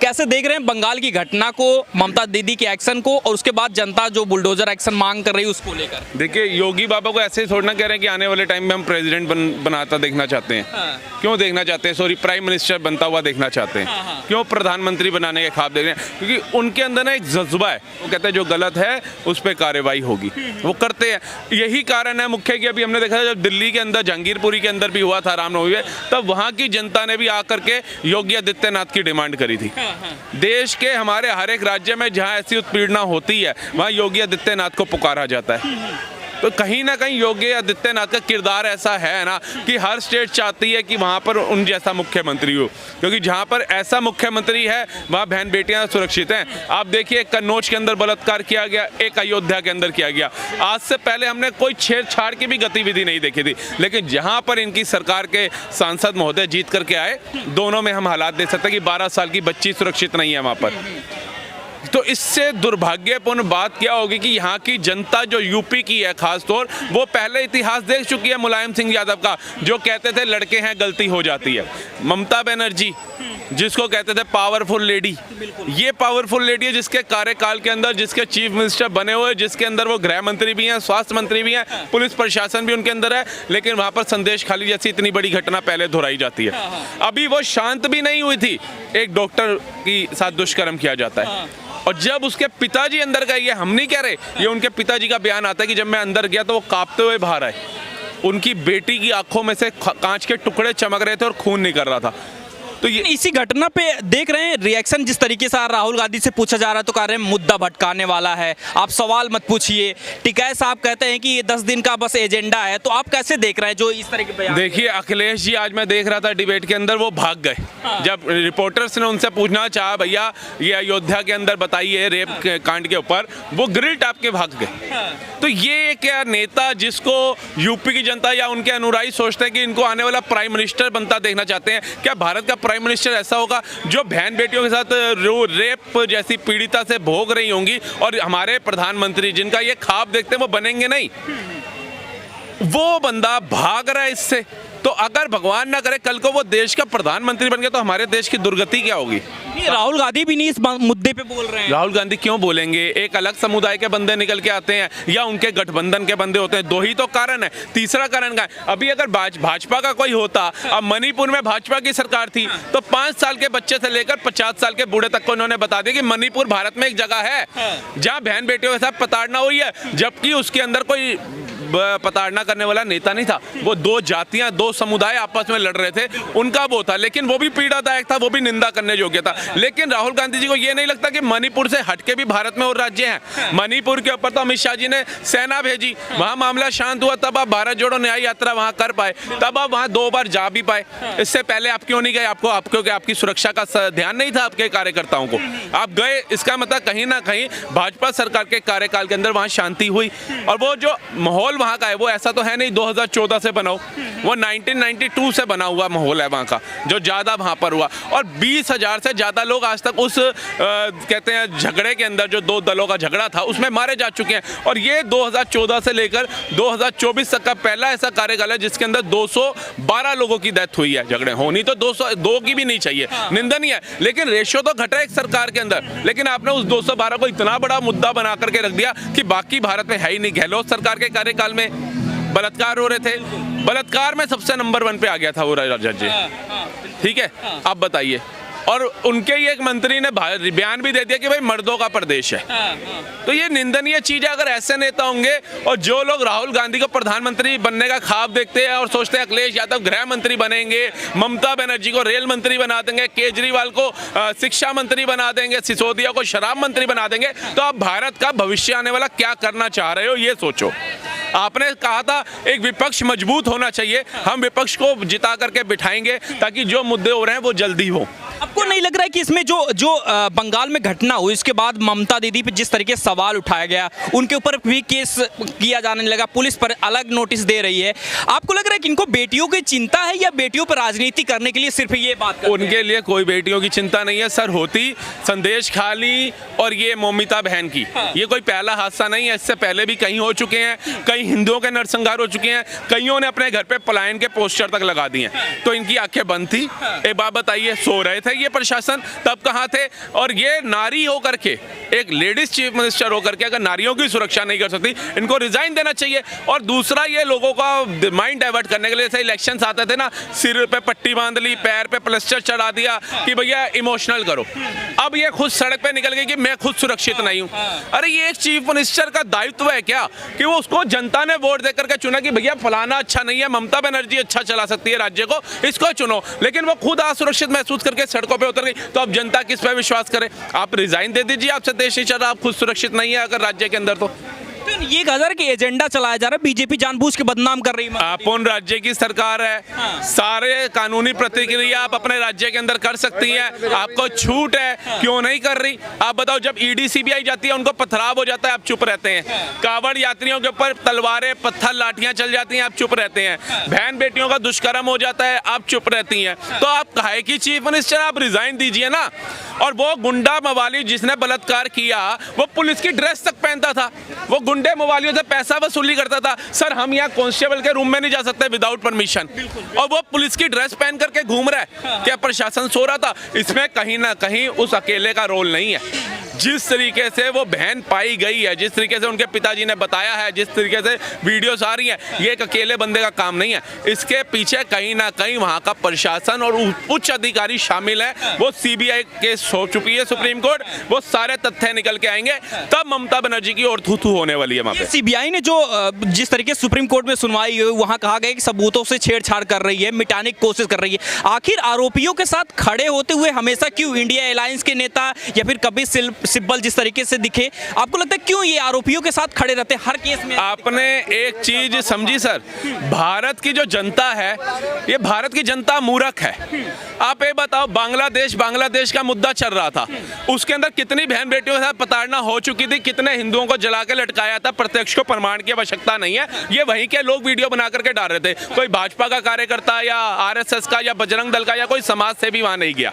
कैसे देख रहे हैं बंगाल की घटना को, ममता दीदी के एक्शन को, और उसके बाद जनता जो बुलडोजर एक्शन मांग कर रही है उसको लेकर? देखिए, योगी बाबा को ऐसे ही थोड़ा ना कह रहे हैं कि आने वाले टाइम में हम प्रेसिडेंट बनाता देखना चाहते हैं। क्यों देखना चाहते हैं? सॉरी, प्राइम मिनिस्टर बनता हुआ देखना चाहते हैं। क्यों प्रधानमंत्री बनाने के ख्वाब देख रहे हैं? क्योंकि उनके अंदर ना एक जज्बा है, वो कहते हैं जो गलत है उस पर कार्रवाई होगी, वो करते हैं। यही कारण है मुख्य कि अभी हमने देखा जब दिल्ली के अंदर जहांगीरपुरी के अंदर भी हुआ था रामनवमी में, तब वहाँ की जनता ने भी आकर के योगी आदित्यनाथ की डिमांड करी थी। देश के हमारे हर एक राज्य में जहाँ ऐसी उत्पीड़ना होती है वहाँ योगी आदित्यनाथ को पुकारा जाता है। तो कहीं ना कहीं योगी आदित्यनाथ का किरदार ऐसा है ना कि हर स्टेट चाहती है कि वहाँ पर उन जैसा मुख्यमंत्री हो, क्योंकि जहाँ पर ऐसा मुख्यमंत्री है वहाँ बहन बेटियाँ सुरक्षित हैं। आप देखिए, कन्नौज के अंदर बलात्कार किया गया, एक अयोध्या के अंदर किया गया। आज से पहले हमने कोई छेड़छाड़ की भी गतिविधि नहीं देखी थी, लेकिन जहाँ पर इनकी सरकार के सांसद महोदय जीत करके आए, दोनों में हम हालात देख सकते हैं कि 12 साल की बच्ची सुरक्षित नहीं है वहाँ पर। तो इससे दुर्भाग्यपूर्ण बात क्या होगी कि यहाँ की जनता जो यूपी की है खासतौर, वो पहले इतिहास देख चुकी है मुलायम सिंह यादव का, जो कहते थे लड़के हैं गलती हो जाती है। ममता बनर्जी जिसको कहते थे पावरफुल लेडी, ये पावरफुल लेडी है जिसके कार्यकाल के अंदर, जिसके चीफ मिनिस्टर बने हुए, जिसके अंदर वो गृह मंत्री भी हैं, स्वास्थ्य मंत्री भी हैं, पुलिस प्रशासन भी उनके अंदर है, लेकिन वहाँ पर संदेश खाली जैसी इतनी बड़ी घटना पहले दोहराई जाती है। अभी वो शांत भी नहीं हुई थी, एक डॉक्टर की साथ दुष्कर्म किया जाता है, और जब उसके पिताजी अंदर गए, ये हम नहीं कह रहे, ये उनके पिताजी का बयान आता है कि जब मैं अंदर गया तो वो कांपते हुए बाहर आए, उनकी बेटी की आंखों में से कांच के टुकड़े चमक रहे थे और खून निकल रहा था। तो ये इसी घटना पे देख रहे हैं रिएक्शन जिस तरीके से राहुल गांधी से पूछा जा रहा है, तो कह रहे हैं मुद्दा भटकाने वाला है, आप सवाल मत पूछिए। टिकैत साहब कहते हैं कि ये 10 दिन का बस एजेंडा है। तो आप कैसे देख रहे हैं जो इस तरह के बयान? देखिए, अखिलेश जी आज मैं देख रहा था डिबेट के अंदर, वो भाग गए। जब रिपोर्टर्स ने उनसे पूछना चाहा भैया ये अयोध्या के अंदर बताइए रेप कांड के ऊपर, वो ग्रिल टाप के भाग गए। तो ये क्या नेता जिसको यूपी की जनता या उनके अनुयायी सोचते हैं कि इनको आने वाला प्राइम मिनिस्टर बनता देखना चाहते हैं, क्या भारत का प्राइम मिनिस्टर ऐसा होगा जो बहन बेटियों के साथ रेप जैसी पीड़िता से भोग रही होंगी, और हमारे प्रधानमंत्री जिनका ये ख्वाब देखते हैं वो बनेंगे नहीं? वो बंदा भाग रहा है इससे। तो अगर भगवान ना करे कल को वो देश का प्रधानमंत्री बन गया तो हमारे देश की दुर्गति क्या होगी? राहुल गांधी भी नहीं इस मुद्दे पे बोल रहे हैं। राहुल गांधी क्यों बोलेंगे? एक अलग समुदाय के बंदे निकल के आते हैं या उनके गठबंधन के बंदे होते हैं, दो ही तो कारण है। तीसरा कारण का है, अभी अगर भाजपा का कोई होता, अब मणिपुर में भाजपा की सरकार थी तो 5 साल के बच्चे से लेकर 50 साल के बूढ़े तक को उन्होंने बता दिया कि मणिपुर भारत में एक जगह है जहाँ बहन बेटियों के साथ प्रताड़ना हुई है, जबकि उसके अंदर कोई प्रताड़ना करने वाला नेता नहीं था। वो 2 जातियां, 2 समुदाय आपस में लड़ रहे थे, उनका वो था, लेकिन वो भी पीड़ादायक था, वो भी निंदा करने योग्य था। लेकिन राहुल गांधी जी को ये नहीं लगता कि मणिपुर से हटके भी भारत में और राज्य हैं। मणिपुर के ऊपर तो अमित शाह जी ने सेना भेजी, वहां मामला शांत हुआ, तब आप भारत जोड़ो न्याय यात्रा वहां कर पाए, तब आप वहां 2 बार जा भी पाए। इससे पहले आप क्यों नहीं गए? आपकी सुरक्षा का ध्यान नहीं था आपके कार्यकर्ताओं को, आप गए। इसका मतलब कहीं ना कहीं भाजपा सरकार के कार्यकाल के अंदर वहां शांति हुई। और वो जो माहौल वहां का है वो ऐसा तो है नहीं 2014 से बना, वो 1992 से बना हुआ माहौल है वहां का, जो ज्यादा वहां पर हुआ। और 20,000 से ज्यादा लोग आज तक उस कहते हैं झगड़े के अंदर, जो 2 दलों का झगड़ा था, उसमें मारे जा चुके हैं। और ये 2014 से लेकर 2024 तक का पहला ऐसा कार्यकाल है जिसके अंदर 212 लोगों की डेथ हुई है। झगड़े होनी तो 202 की भी नहीं चाहिए, निंदनीय है, लेकिन रेशियो तो घटा एक सरकार के अंदर। लेकिन आपने उस 212 को इतना बड़ा मुद्दा बना करके रख दिया कि बाकी भारत में है ही नहीं। गहलोत सरकार के कार्यकाल में बलात्कार हो रहे थे, बलात्कार में सबसे नंबर 1 पे आ गया था वो राजा जी, ठीक है? आप बताइए। और उनके ही एक मंत्री ने बयान भी दे दिया कि भाई मर्दों का प्रदेश है। तो ये निंदनीय चीज है। अगर ऐसे नेता होंगे, और जो लोग राहुल गांधी को प्रधानमंत्री बनने का ख्वाब देखते हैं और सोचते हैं अखिलेश यादव गृह मंत्री बनेंगे, ममता बनर्जी को रेल मंत्री बना देंगे, केजरीवाल को शिक्षा मंत्री बना देंगे, सिसोदिया को शराब मंत्री बना देंगे, तो आप भारत का भविष्य आने वाला क्या करना चाह रहे हो ये सोचो। आपने कहा था एक विपक्ष मजबूत होना चाहिए, हम विपक्ष को जिता करके बिठाएंगे ताकि जो मुद्दे हो रहे हैं वो जल्दी हो। आपको नहीं लग रहा है कि इसमें जो बंगाल में घटना हुई इसके बाद ममता दीदी पे जिस तरीके से सवाल उठाया गया, उनके ऊपर भी केस किया जाने लगा, पुलिस पर अलग नोटिस दे रही है, आपको लग रहा है कि इनको बेटियों की चिंता है या बेटियों पर राजनीति करने के लिए सिर्फ ये बात करते हैं? उनके लिए कोई बेटियों की चिंता नहीं है सर। होती संदेश खाली और ये मौमिता बहन की, ये कोई पहला हादसा नहीं है, इससे पहले भी कहीं हो चुके हैं, कई हिंदुओं के नरसंहार हो चुके हैं, कईयों ने अपने घर पे पलायन के पोस्टर तक लगा दिए हैं। तो इनकी आंखें बंद थी। एक बात बताइए, सो रहे थे ये प्रशासन, तब कहाँ थे? और ये नारी होकर के, एक लेडीज चीफ मिनिस्टर होकर के अगर नारियों की सुरक्षा नहीं कर सकती, इनको रिजाइन देना चाहिए। और दूसरा, ये लोगों का माइंड डाइवर्ट करने के लिए, जैसे इलेक्शंस आते थे ना, सिर पे पट्टी बांध ली, पैर पे प्लास्टर चढ़ा दिया कि भैया इमोशनल करो। अब ये खुद सड़क पे निकल गई कि मैं खुद सुरक्षित नहीं हूँ। अरे ये एक चीफ मिनिस्टर का दायित्व है क्या कि वो उसको जनता ने वोट देकर के चुना कि भैया फलाना अच्छा नहीं है, ममता बनर्जी अच्छा चला सकती है राज्य को, इसको चुनो। लेकिन वो खुद असुरक्षित महसूस करके सड़कों पे उतर गई, तो अब जनता किस पे विश्वास करे? आप रिजाइन दे दीजिए, आपसे देश नहीं चल रहा, आप खुद सुरक्षित नहीं है अगर राज्य के अंदर। तो ये गदर के एजेंडा चलाया जा रहा है, बीजेपी जानबूझ के बदनाम कर रही है। आप उन राज्य की सरकार है, सारे कानूनी प्रतिक्रिया आप अपने राज्य के अंदर कर सकती हैं, आपको छूट है, क्यों नहीं कर रही? आप बताओ, जब ईडी सीबीआई जाती है उनको पथराव हो जाता है, आप चुप रहते हैं। कांवड़ यात्रियों के ऊपर तलवारें पत्थर लाठियां चल जाती हैं, आप चुप रहते हैं। बहन बेटियों का दुष्कर्म हो जाता है, आप चुप रहती हैं। तो आप काहे की चीफ मिनिस्टर? आप रिजाइन दीजिए ना। और वो गुंडा मवाली जिसने बलात्कार किया, वो पुलिस की ड्रेस तक पहनता था, वो गुंडे मवालियों से पैसा वसूली करता था। सर, हम यहाँ कांस्टेबल के रूम में नहीं जा सकते विदाउट परमिशन, और वो पुलिस की ड्रेस पहन करके घूम रहा है। क्या प्रशासन सो रहा था? इसमें कहीं ना कहीं उस अकेले का रोल नहीं है। जिस तरीके से वो बहन पाई गई है, जिस तरीके से उनके पिताजी ने बताया है, जिस तरीके से वीडियोस आ रही हैं, ये एक अकेले बंदे का काम नहीं है। इसके पीछे कहीं ना कहीं वहाँ का प्रशासन और उच्च अधिकारी शामिल है। वो सीबीआई केस हो चुकी है सुप्रीम कोर्ट, वो सारे तथ्य निकल के आएंगे, तब ममता बनर्जी की और थू थू होने वाली है वहाँ पे। सीबीआई ने जो जिस तरीके से सुप्रीम कोर्ट में सुनवाई हुई, वहाँ कहा गया कि सबूतों से छेड़छाड़ कर रही है, मिटाने की कोशिश कर रही है। आखिर आरोपियों के साथ खड़े होते हुए हमेशा क्यों इंडिया अलायंस के नेता या फिर कपिल सिब्बल जिस तरीके से दिखे, आपको लगता है क्यों ये आरोपियों के साथ खड़े रहते हैं हर केस में? आपने एक चीज समझी सर, भारत की जो जनता है, ये भारत की जनता मूर्ख है। आप ये बताओ, बांग्लादेश का मुद्दा चल रहा था, उसके अंदर कितनी बहन बेटियों के साथ प्रताड़ना हो चुकी थी, कितने हिंदुओं को जला के लटकाया था। प्रत्यक्ष को प्रमाण की आवश्यकता नहीं है, ये वहीं के लोग वीडियो बना करके डाल रहे थे। कोई भाजपा का कार्यकर्ता या आरएसएस का या बजरंग दल का या कोई समाज से भी वहां नहीं गया,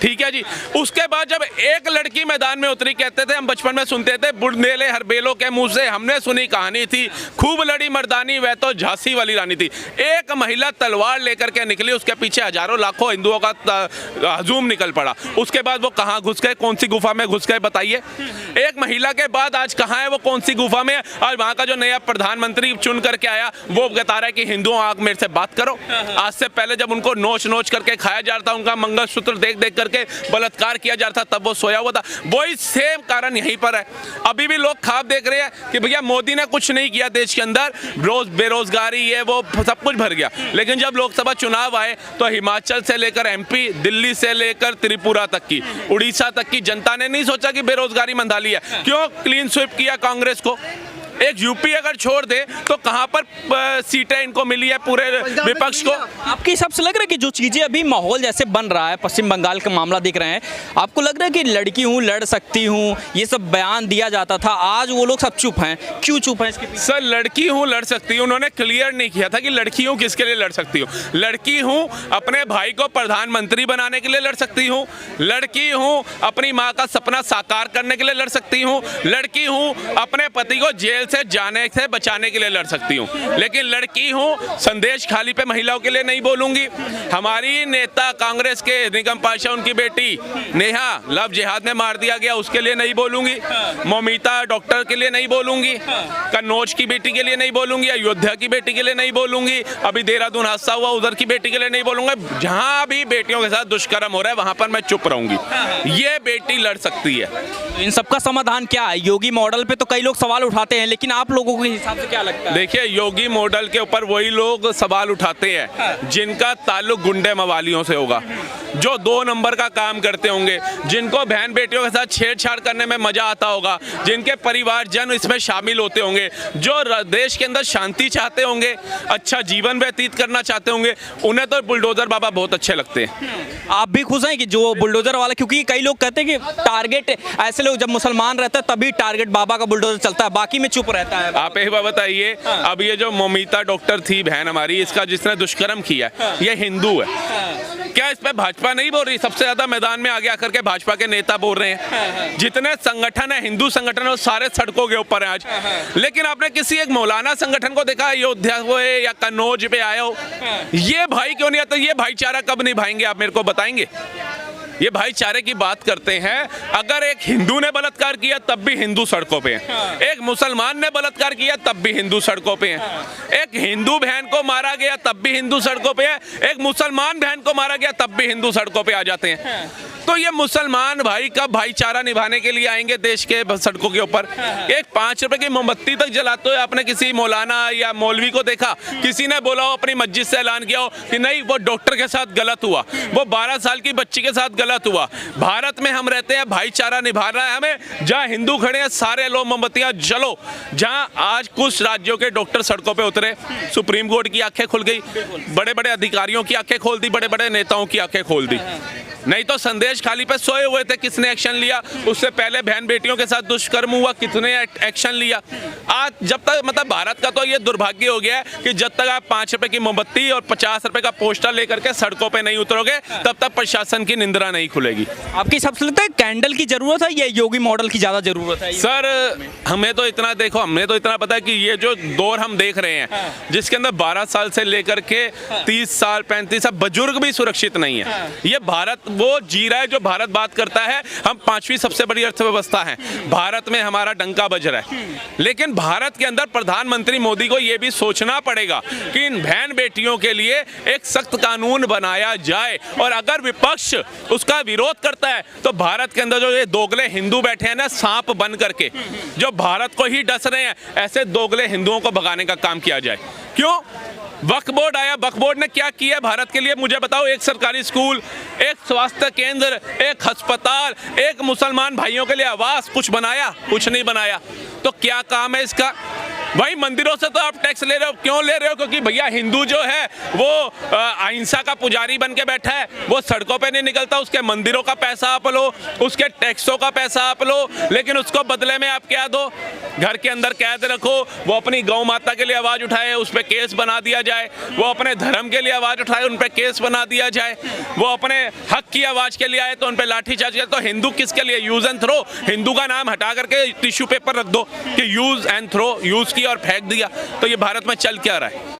ठीक है जी। उसके बाद जब एक लड़की मैदान में उतरी, कहते थे, हम बचपन में सुनते थे, बुढ़नेले हर बेलों के मुंह से हमने सुनी कहानी थी, खूब लड़ी मर्दानी वह तो झांसी वाली रानी थी। एक महिला तलवार लेकर के निकली, उसके पीछे हजारों लाखों हिंदुओं का हजूम निकल पड़ा। उसके बाद वो कहां घुस गए, कौन सी गुफा में घुस गए, बताइए। एक महिला के बाद आज कहां है वो, कौन सी गुफा में? आज वहां का जो नया प्रधानमंत्री चुन करके आया, वो बता रहा है कि हिंदुओं आग मेरे से बात करो। आज से पहले जब उनको नोच नोच करके खाया जा रहा था, उनका मंगलसूत्र देख देख करके बलात्कार किया जा रहा था, तब वो सोया हुआ था। वही सेम कारण यहीं पर है। अभी भी लोग ख्वाब देख रहे हैं कि भैया मोदी ने कुछ नहीं किया देश के अंदर, बेरोजगारी ये वो सब कुछ भर गया। लेकिन जब लोकसभा चुनाव आए तो हिमाचल से लेकर एमपी, दिल्ली से लेकर त्रिपुरा तक की, उड़ीसा तक की जनता ने नहीं सोचा कि बेरोजगारी मंदाली है। क्यों क्लीन स्वीप किया कांग्रेस को? एक यूपी अगर छोड़ दे तो कहां पर सीटें इनको मिली है पूरे विपक्ष को? आपके हिसाब से लग रहा है कि जो चीजें अभी माहौल जैसे बन रहा है, पश्चिम बंगाल का मामला देख रहे हैं, आपको लग रहा है कि लड़की हूं, लड़ सकती हूं, ये सब बयान दिया जाता था, आज वो लोग सब चुप हैं, क्यों चुप हैं इसके पीछे? सर, लड़की हूं लड़ सकती हूं, उन्होंने क्लियर नहीं किया था कि लड़की हूं किसके लिए लड़ सकती हूं। लड़की हूं अपने भाई को प्रधानमंत्री बनाने के लिए लड़ सकती हूं, लड़की हूं अपनी माँ का सपना साकार करने के लिए लड़ सकती हूं, लड़की हूं अपने पति को जेल से जाने से बचाने के लिए लड़ सकती हूँ। लेकिन लड़की हूँ संदेश खाली पे महिलाओं के लिए नहीं बोलूंगी। हमारी नेता कांग्रेस के निगम पाशा, उनकी बेटी नेहा लव जिहाद में मार दिया गया, उसके लिए नहीं बोलूंगी। ममिता डॉक्टर के लिए नहीं बोलूंगी, कन्नौज की बेटी के लिए नहीं बोलूंगी, अयोध्या की बेटी के लिए नहीं बोलूंगी, अभी देहरादून हादसा हुआ उधर की बेटी के लिए नहीं बोलूंगा। जहां भी बेटियों के साथ दुष्कर्म हो रहा है वहां पर मैं चुप रहूंगी। ये बेटी लड़ सकती है। इन सबका समाधान क्या है? योगी मॉडल पे तो कई लोग सवाल उठाते हैं, लेकिन आप लोगों के हिसाब से क्या लगता है? देखिए, योगी मॉडल के ऊपर वही लोग सवाल उठाते हैं जिनका ताल्लुक गुंडे मवालियों से होगा, जो 2 नंबर का काम करते होंगे, जिनको बहन बेटियों के साथ छेड़छाड़ करने में मजा आता होगा, जिनके परिवारजन इसमें शामिल होते होंगे, जो देश के अंदर शांति चाहते होंगे, अच्छा जीवन व्यतीत करना चाहते होंगे, उन्हें तो बुलडोजर बाबा बहुत अच्छे लगते हैं। आप भी खुश हैं कि जो बुलडोजर वाला, क्योंकि कई लोग कहते हैं कि टारगेट ऐसे लोग जब मुसलमान रहता है तभी टारगेट बाबा का बुलडोजर चलता है, बाकी में चुप रहता है। आप एक बात बताइए, अब ये जो ममिता डॉक्टर थी बहन हमारी, इसका जिसने दुष्कर्म किया ये हिंदू है, क्या इस पे भाजपा नहीं बोल रही? सबसे ज्यादा मैदान में आगे आकर के भाजपा के नेता बोल रहे हैं। जितने संगठन है, हिंदू संगठन है, वो सारे सड़कों के ऊपर हैं आज। लेकिन आपने किसी एक मौलाना संगठन को देखा अयोध्या को या कन्नौज पे आए हो? ये भाई क्यों नहीं आता? ये भाईचारा कब निभाएंगे आप मेरे को बताएंगे? ये भाईचारे की बात करते हैं। अगर एक हिंदू ने बलात्कार किया तब भी हिंदू सड़कों पे हैं, एक मुसलमान ने बलात्कार किया तब भी हिंदू सड़कों पे हैं, एक हिंदू बहन को मारा गया तब भी हिंदू सड़कों पे है, एक मुसलमान बहन को मारा गया तब भी हिंदू सड़कों पे आ जाते हैं। तो ये मुसलमान भाई कब भाईचारा निभाने के लिए आएंगे देश के सड़कों के ऊपर? एक 5 रुपए की मोमबत्ती तक जलाते हुए आपने किसी मौलाना या मौलवी को देखा? किसी ने बोला हो, अपनी मस्जिद से ऐलान किया हो कि नहीं वो डॉक्टर के साथ गलत हुआ, वो 12 साल की बच्ची के साथ गलत हुआ? भारत में हम रहते हैं, भाईचारा निभाना है हमें। जहाँ हिंदू खड़े हैं सारे लोग मोमबत्तियां जलो। जहाँ आज कुछ राज्यों के डॉक्टर सड़कों पे उतरे, सुप्रीम कोर्ट की आंखें खुल गई, बड़े बड़े अधिकारियों की आंखें खोल दी, बड़े बड़े नेताओं की आंखें खोल दी। नहीं तो संदेश खाली पे सोए हुए थे, किसने एक्शन लिया? उससे पहले बहन बेटियों के साथ दुष्कर्म हुआ, कितने एक्शन लिया? आज जब तक मतलब भारत का तो ये दुर्भाग्य हो गया है कि जब तक आप 5 रुपए की मोमबत्ती और 50 रुपए का पोस्टर लेकर के सड़कों पे नहीं उतरोगे तब तक प्रशासन की निंद्रा नहीं खुलेगी। आपके हिसाब से लगता है कैंडल की जरूरत है या योगी मॉडल की ज्यादा जरूरत है? सर हमें तो इतना देखो, हमने तो इतना पता है कि ये जो दौर हम देख रहे हैं जिसके अंदर 12 साल से लेकर के 30 साल 35 साल बुजुर्ग भी सुरक्षित नहीं है। ये भारत वो जी रहा है जो भारत बात करता है हम 5वीं सबसे बड़ी अर्थव्यवस्था है, भारत में हमारा डंका बज रहा है। लेकिन भारत के अंदर प्रधानमंत्री मोदी को यह भी सोचना पड़ेगा कि इन बहन बेटियों के लिए एक सख्त कानून बनाया जाए, और अगर विपक्ष उसका विरोध करता है तो भारत के अंदर जो ये दोगले हिंदू बैठे हैं ना सांप बन करके, जो भारत को ही डस रहे हैं, ऐसे दोगले हिंदुओं को भगाने का काम किया जाए। क्यों? वक्फ बोर्ड आया, वक्फ बोर्ड ने क्या किया भारत के लिए मुझे बताओ? एक सरकारी स्कूल, एक स्वास्थ्य केंद्र, एक अस्पताल, एक मुसलमान भाइयों के लिए आवास, कुछ बनाया? कुछ नहीं बनाया। तो क्या काम है इसका? भाई मंदिरों से तो आप टैक्स ले रहे हो, क्यों ले रहे हो? क्योंकि भैया हिंदू जो है वो अहिंसा का पुजारी बन के बैठा है, वो सड़कों पे नहीं निकलता, उसके मंदिरों का पैसा आप लो, उसके टैक्सों का पैसा आप लो, लेकिन उसको बदले में आप क्या दो? घर के अंदर कैद रखो, वो अपनी गौ माता के लिए आवाज उठाए उस पर केस बना दिया जाए, वो अपने धर्म के लिए आवाज उठाए उन पर केस बना दिया जाए, वो अपने हक की आवाज के लिए आए तो उन पर लाठीचार्ज किया। तो हिंदू किसके लिए? Use and throw. हिंदू का नाम हटा करके टिश्यू पेपर रख दो कि यूज एंड थ्रो, यूज की और फेंक दिया। तो ये भारत में चल क्या रहा है?